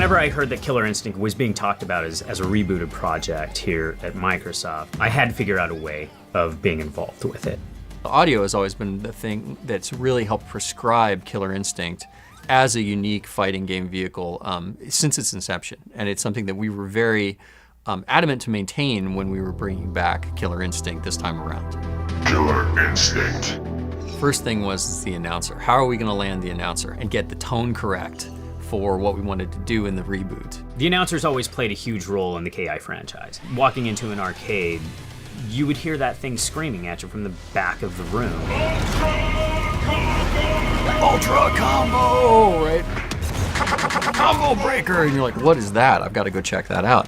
Whenever I heard that Killer Instinct was being talked about as a rebooted project here at Microsoft, I had to figure out a way of being involved with it. Audio has always been the thing that's really helped prescribe Killer Instinct as a unique fighting game vehicle since its inception. And it's something that we were very adamant to maintain when we were bringing back Killer Instinct this time around. Killer Instinct. First thing was the announcer. How are we going to land the announcer and get the tone correct for what we wanted to do in the reboot? The announcers always played a huge role in the KI franchise. Walking into an arcade, you would hear that thing screaming at you from the back of the room. Ultra combo, right? Combo breaker, and you're like, what is that? I've got to go check that out.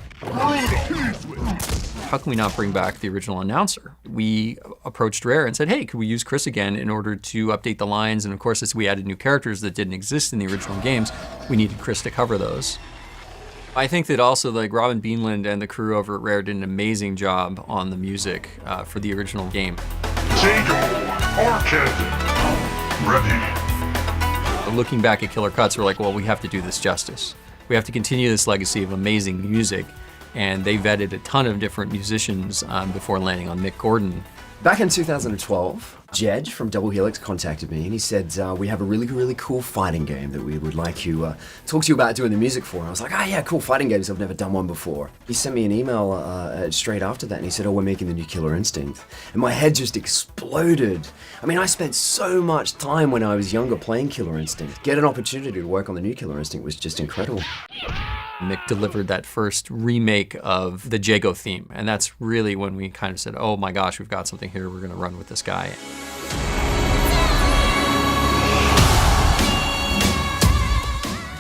How can we not bring back the original announcer? We approached Rare and said, hey, could we use Chris again in order to update the lines? And of course, as we added new characters that didn't exist in the original games, we needed Chris to cover those. I think that also like Robin Beanland and the crew over at Rare did an amazing job on the music for the original game. Jago, Orchid, ready. Looking back at Killer Cuts, we're like, well, we have to do this justice. We have to continue this legacy of amazing music. And they vetted a ton of different musicians before landing on Mick Gordon. Back in 2012, Jedge from Double Helix contacted me and he said, we have a really, really cool fighting game that we would like you talk to you about doing the music for. And I was like, yeah, cool, fighting games, I've never done one before. He sent me an email straight after that and he said, we're making the new Killer Instinct. And my head just exploded. I mean, I spent so much time when I was younger playing Killer Instinct. Get an opportunity to work on the new Killer Instinct was just incredible. Mick delivered that first remake of the Jago theme, and that's really when we kind of said, oh my gosh, we've got something here, we're gonna run with this guy.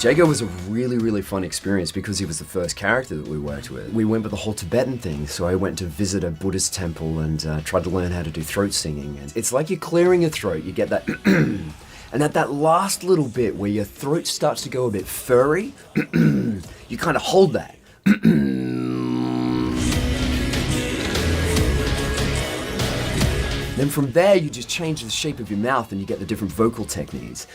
Jago was a really, really fun experience because he was the first character that we worked with. We went with the whole Tibetan thing, so I went to visit a Buddhist temple and tried to learn how to do throat singing. And it's like you're clearing your throat, you get that and at that last little bit where your throat starts to go a bit furry, you kind of hold that. Then from there, you just change the shape of your mouth and you get the different vocal techniques.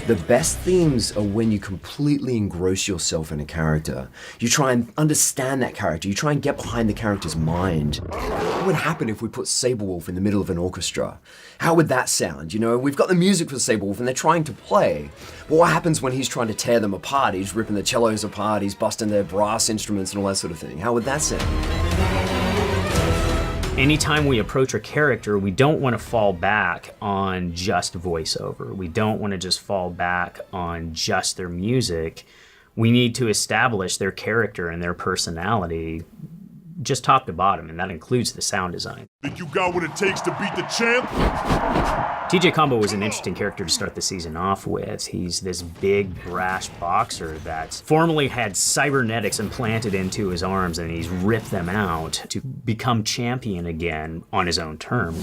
The best themes are when you completely engross yourself in a character. You try and understand that character. You try and get behind the character's mind. What would happen if we put Saberwolf in the middle of an orchestra? How would that sound? You know, we've got the music for Saberwolf and they're trying to play. But what happens when he's trying to tear them apart? He's ripping the cellos apart, he's busting their brass instruments and all that sort of thing. How would that sound? Anytime we approach a character, we don't want to fall back on just voiceover. We don't want to just fall back on just their music. We need to establish their character and their personality just top to bottom, and that includes the sound design. Think you got what it takes to beat the champ? TJ Combo was an interesting character to start the season off with. He's this big, brash boxer that formerly had cybernetics implanted into his arms, and he's ripped them out to become champion again on his own terms.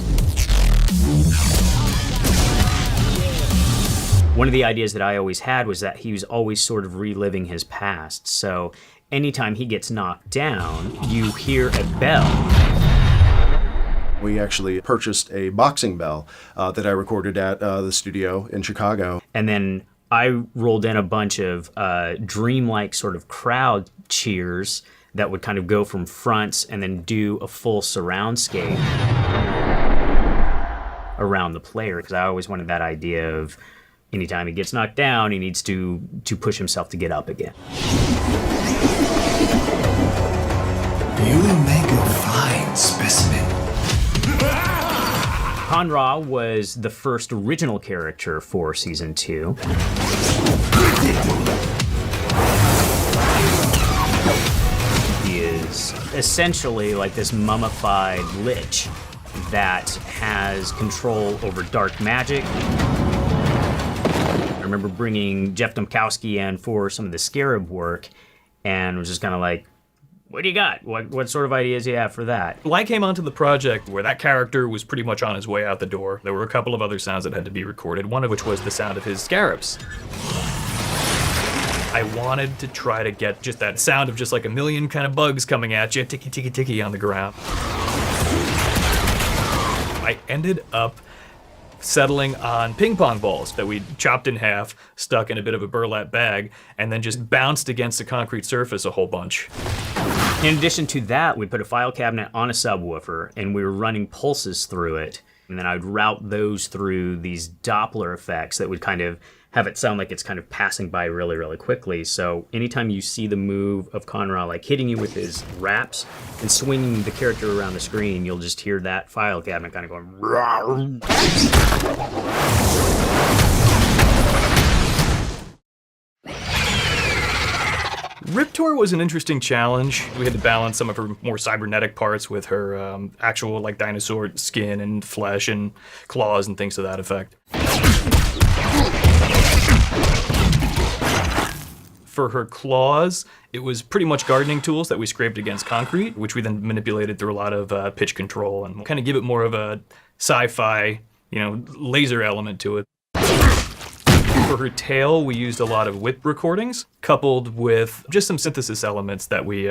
One of the ideas that I always had was that he was always sort of reliving his past. So anytime he gets knocked down, you hear a bell. We actually purchased a boxing bell that I recorded at the studio in Chicago. And then I rolled in a bunch of dreamlike sort of crowd cheers that would kind of go from fronts and then do a full surroundscape around the player, because I always wanted that idea of anytime he gets knocked down, he needs to push himself to get up again. You make a fine specimen. Conra was the first original character for Season 2. He is essentially like this mummified lich that has control over dark magic. I remember bringing Jeff Domkowski in for some of the Scarab work and was just kind of like, what do you got? What sort of ideas do you have for that? Well, I came onto the project where that character was pretty much on his way out the door. There were a couple of other sounds that had to be recorded, one of which was the sound of his scarabs. I wanted to try to get just that sound of just like a million kind of bugs coming at you, ticky, ticky, ticky on the ground. I ended up settling on ping pong balls that we chopped in half, stuck in a bit of a burlap bag, and then just bounced against the concrete surface a whole bunch. In addition to that, we put a file cabinet on a subwoofer and we were running pulses through it. And then I would route those through these Doppler effects that would kind of have it sound like it's kind of passing by really, really quickly. So anytime you see the move of Conrad like hitting you with his raps and swinging the character around the screen, you'll just hear that file cabinet kind of going. Rawr. Riptor was an interesting challenge. We had to balance some of her more cybernetic parts with her actual like dinosaur skin and flesh and claws and things to that effect. For her claws, it was pretty much gardening tools that we scraped against concrete, which we then manipulated through a lot of pitch control and kind of give it more of a sci-fi, laser element to it. For her tail, we used a lot of whip recordings, coupled with just some synthesis elements that we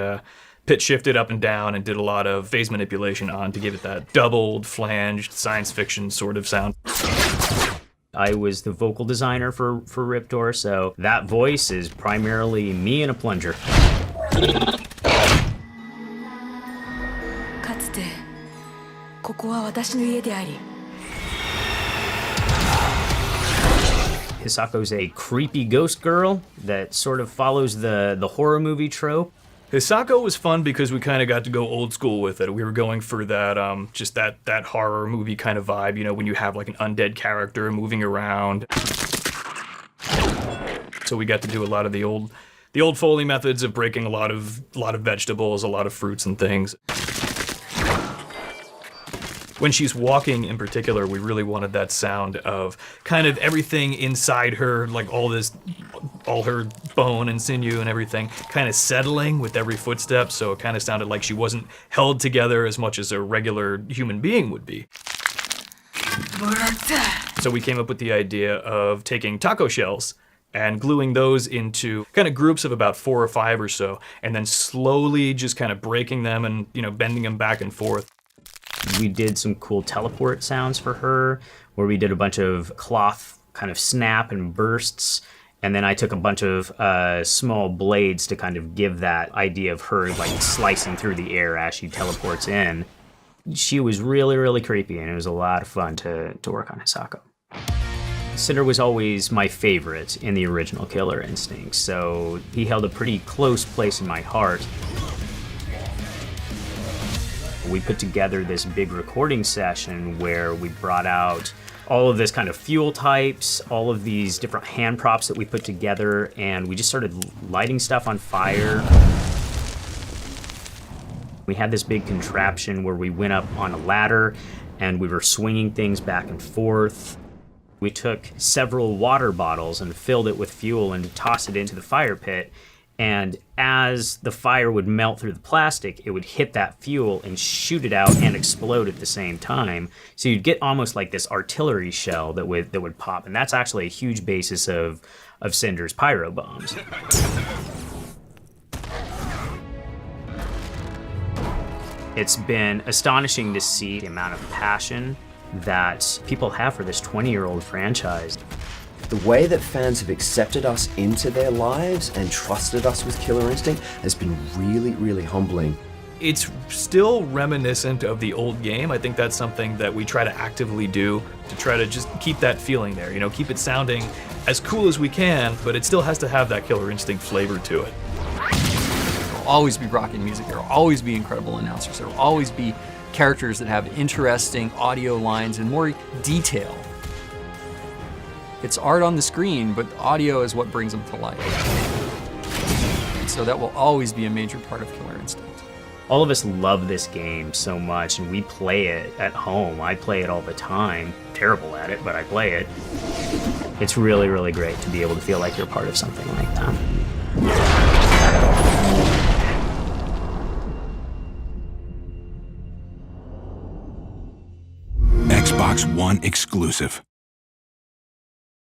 pitch shifted up and down and did a lot of phase manipulation on to give it that doubled, flanged, science fiction sort of sound. I was the vocal designer for Riptor, so that voice is primarily me in a plunger. かつてここは私の家であり Hisako's a creepy ghost girl that sort of follows the horror movie trope. Hisako was fun because we kind of got to go old school with it. We were going for that, just that horror movie kind of vibe, when you have like an undead character moving around. So we got to do a lot of the old Foley methods of breaking a lot of vegetables, a lot of fruits and things. When she's walking in particular, we really wanted that sound of kind of everything inside her, like all her bone and sinew and everything, kind of settling with every footstep, so it kind of sounded like she wasn't held together as much as a regular human being would be. So we came up with the idea of taking taco shells and gluing those into kind of groups of about 4 or 5 or so, and then slowly just kind of breaking them and, bending them back and forth. We did some cool teleport sounds for her, where we did a bunch of cloth kind of snap and bursts, and then I took a bunch of small blades to kind of give that idea of her like slicing through the air as she teleports in. She was really, really creepy, and it was a lot of fun to work on Hisako. Cinder was always my favorite in the original Killer Instinct, so he held a pretty close place in my heart. We put together this big recording session where we brought out all of this kind of fuel types, all of these different hand props that we put together, and we just started lighting stuff on fire. We had this big contraption where we went up on a ladder and we were swinging things back and forth. We took several water bottles and filled it with fuel and tossed it into the fire pit. And as the fire would melt through the plastic, it would hit that fuel and shoot it out and explode at the same time. So you'd get almost like this artillery shell that would pop. And that's actually a huge basis of Cinder's pyro bombs. It's been astonishing to see the amount of passion that people have for this 20-year-old franchise. The way that fans have accepted us into their lives and trusted us with Killer Instinct has been really, really humbling. It's still reminiscent of the old game. I think that's something that we try to actively do to try to just keep that feeling there, keep it sounding as cool as we can, but it still has to have that Killer Instinct flavor to it. There will always be rocking music, there will always be incredible announcers, there will always be characters that have interesting audio lines and more detail. It's art on the screen, but audio is what brings them to life. So that will always be a major part of Killer Instinct. All of us love this game so much, and we play it at home. I play it all the time. Terrible at it, but I play it. It's really, really great to be able to feel like you're part of something like that. Xbox One exclusive.